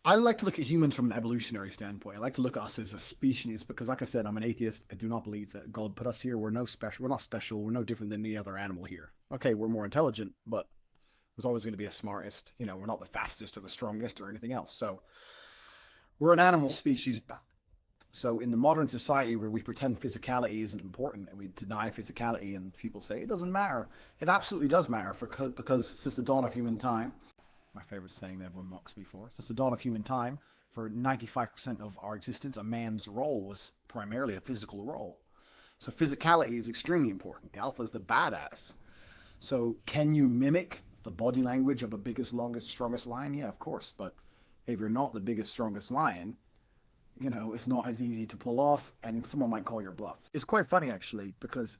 I like to look at humans from an evolutionary standpoint. I like to look at us as a species because, like I said, I'm an atheist. I do not believe that God put us here. We're no special. We're not special. We're no different than any other animal here. Okay, we're more intelligent, but there's always going to be a smartest. You know, we're not the fastest or the strongest or anything else. So we're an animal species. So in the modern society where we pretend physicality isn't important and we deny physicality and people say it doesn't matter, it absolutely does matter because since the dawn of human time, my favorite saying that everyone mocks me for, since the dawn of human time, for 95% of our existence, a man's role was primarily a physical role. So physicality is extremely important. The alpha is the badass. So can you mimic the body language of the biggest, longest, strongest lion? Yeah, of course. But if you're not the biggest, strongest lion, it's not as easy to pull off, and someone might call your bluff. It's quite funny, actually, because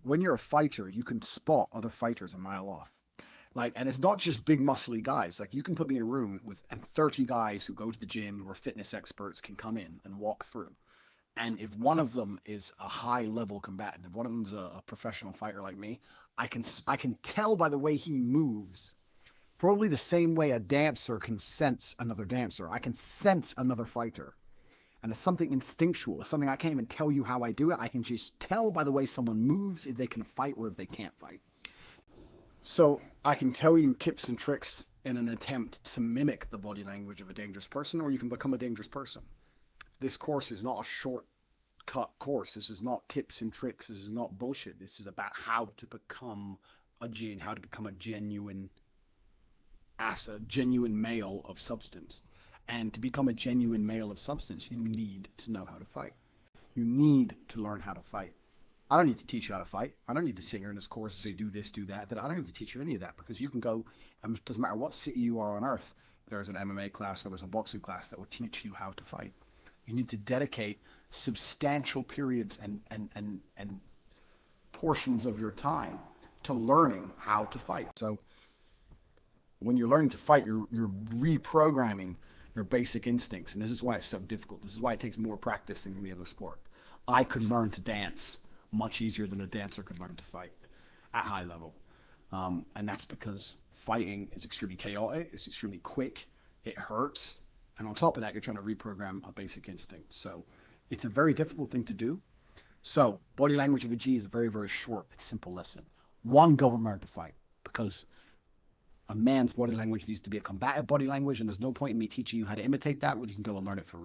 when you're a fighter, you can spot other fighters a mile off. Like, and it's not just big, muscly guys. Like, you can put me in a room with and 30 guys who go to the gym, who are fitness experts, can come in and walk through. And if one of them is a high level combatant, if one of them's a professional fighter like me, I can tell by the way he moves. Probably the same way a dancer can sense another dancer. I can sense another fighter. And it's something instinctual. It's something I can't even tell you how I do it. I can just tell by the way someone moves if they can fight or if they can't fight. So I can tell you tips and tricks in an attempt to mimic the body language of a dangerous person, or you can become a dangerous person. This course is not a shortcut course. This is not tips and tricks. This is not bullshit. This is about how to become how to become a genuine male of substance. And to become a genuine male of substance, you need to know how to fight. You need to learn how to fight. I don't need to teach you how to fight. I don't need to sit here in this course and say do this, do that. I don't need to teach you any of that because you can go, and it doesn't matter what city you are on earth, there's an MMA class or there's a boxing class that will teach you how to fight. You need to dedicate substantial periods and portions of your time to learning how to fight. So when you're learning to fight, you're reprogramming your basic instincts, and this is why it's so difficult. This is why it takes more practice than any other sport. I could learn to dance much easier than a dancer could learn to fight at high level, and that's because fighting is extremely chaotic. It's extremely quick. It hurts, and on top of that, you're trying to reprogram a basic instinct. So it's a very difficult thing to do. So body language of a G is a very, very short but simple lesson. One, go and learn to fight because a man's body language needs to be a combative body language, and there's no point in me teaching you how to imitate that when you can go and learn it for real.